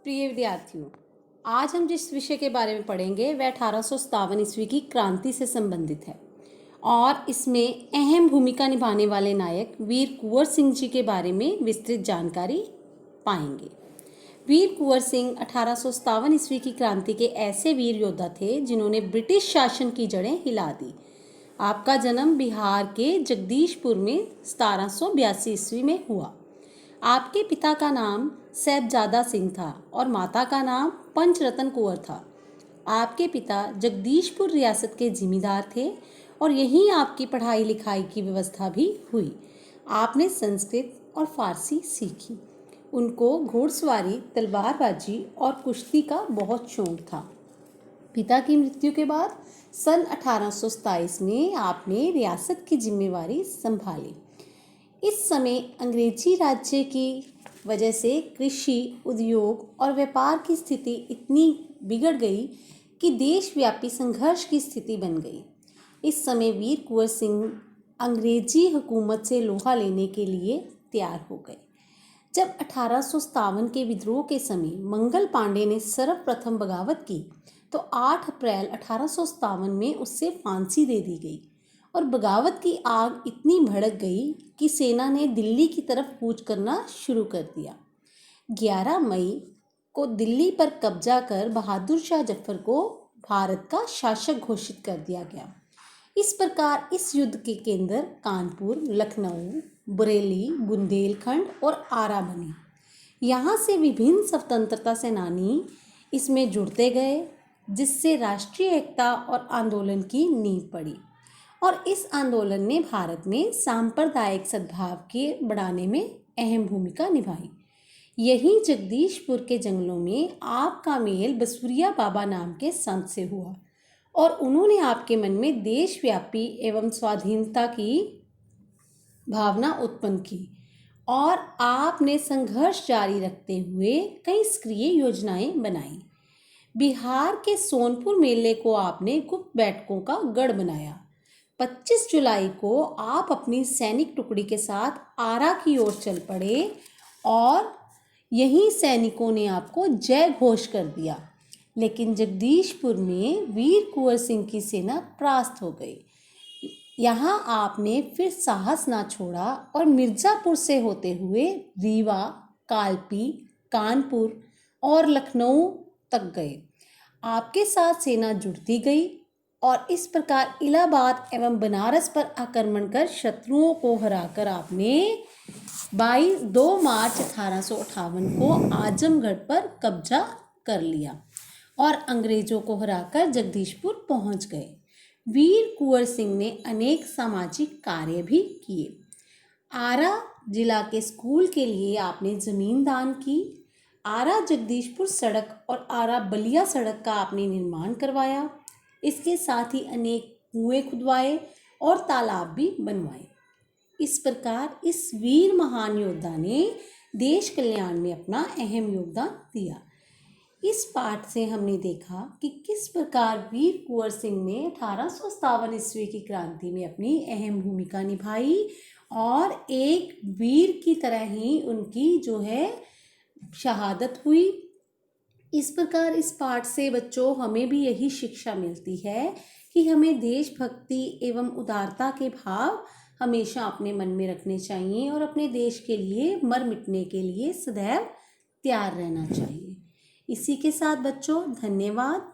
प्रिय विद्यार्थियों, आज हम जिस विषय के बारे में पढ़ेंगे वह 1857 ईस्वी की क्रांति से संबंधित है और इसमें अहम भूमिका निभाने वाले नायक वीर कुंवर सिंह जी के बारे में विस्तृत जानकारी पाएंगे। वीर कुंवर सिंह 1857 ईस्वी की क्रांति के ऐसे वीर योद्धा थे जिन्होंने ब्रिटिश शासन की जड़ें हिला दी। आपका जन्म बिहार के जगदीशपुर में 1782 ईस्वी में हुआ। आपके पिता का नाम साहिबजादा सिंह था और माता का नाम पंचरतन कुंवर था। आपके पिता जगदीशपुर रियासत के जिम्मेदार थे और यहीं आपकी पढ़ाई लिखाई की व्यवस्था भी हुई। आपने संस्कृत और फारसी सीखी। उनको घोड़सवारी, तलवारबाजी और कुश्ती का बहुत शौक था। पिता की मृत्यु के बाद सन 1827 में आपने रियासत की जिम्मेवारी संभाली। इस समय अंग्रेजी राज्य की वजह से कृषि, उद्योग और व्यापार की स्थिति इतनी बिगड़ गई कि देशव्यापी संघर्ष की स्थिति बन गई। इस समय वीर कुंवर सिंह अंग्रेजी हुकूमत से लोहा लेने के लिए तैयार हो गए। जब 1857 के विद्रोह के समय मंगल पांडे ने सर्वप्रथम बगावत की तो 8 अप्रैल 1857 में उससे फांसी दे दी गई और बगावत की आग इतनी भड़क गई कि सेना ने दिल्ली की तरफ कूच करना शुरू कर दिया। 11 मई को दिल्ली पर कब्जा कर बहादुर शाह जफर को भारत का शासक घोषित कर दिया गया। इस प्रकार इस युद्ध के केंद्र कानपुर, लखनऊ, बरेली, बुंदेलखंड और आरा बने। यहाँ से विभिन्न स्वतंत्रता सेनानी इसमें जुड़ते गए, जिससे राष्ट्रीय एकता और आंदोलन की नींव पड़ी और इस आंदोलन ने भारत में सांप्रदायिक सद्भाव के बढ़ाने में अहम भूमिका निभाई। यही जगदीशपुर के जंगलों में आपका मेल बसुरिया बाबा नाम के संत से हुआ और उन्होंने आपके मन में देशव्यापी एवं स्वाधीनता की भावना उत्पन्न की और आपने संघर्ष जारी रखते हुए कई सक्रिय योजनाएं बनाई। बिहार के सोनपुर मेले को आपने गुप्त बैठकों का गढ़ बनाया। 25 जुलाई को आप अपनी सैनिक टुकड़ी के साथ आरा की ओर चल पड़े और यहीं सैनिकों ने आपको जय घोष कर दिया, लेकिन जगदीशपुर में वीर कुंवर सिंह की सेना परास्त हो गई। यहाँ आपने फिर साहस ना छोड़ा और मिर्ज़ापुर से होते हुए रीवा, कालपी, कानपुर और लखनऊ तक गए। आपके साथ सेना जुड़ती गई और इस प्रकार इलाहाबाद एवं बनारस पर आक्रमण कर शत्रुओं को हराकर आपने 2 मार्च 1858 को आजमगढ़ पर कब्जा कर लिया और अंग्रेजों को हराकर जगदीशपुर पहुंच गए। वीर कुंवर सिंह ने अनेक सामाजिक कार्य भी किए। आरा जिला के स्कूल के लिए आपने जमीन दान की। आरा जगदीशपुर सड़क और आरा बलिया सड़क का आपने निर्माण करवाया। इसके साथ ही अनेक कुएं खुदवाए और तालाब भी बनवाए। इस प्रकार इस वीर महान योद्धा ने देश कल्याण में अपना अहम योगदान दिया। इस पाठ से हमने देखा कि किस प्रकार वीर कुंवर सिंह ने 1857 ईस्वी की क्रांति में अपनी अहम भूमिका निभाई और एक वीर की तरह ही उनकी जो है शहादत हुई। इस प्रकार इस पाठ से बच्चों हमें भी यही शिक्षा मिलती है कि हमें देशभक्ति एवं उदारता के भाव हमेशा अपने मन में रखने चाहिए और अपने देश के लिए मर मिटने के लिए सदैव तैयार रहना चाहिए। इसी के साथ बच्चों धन्यवाद।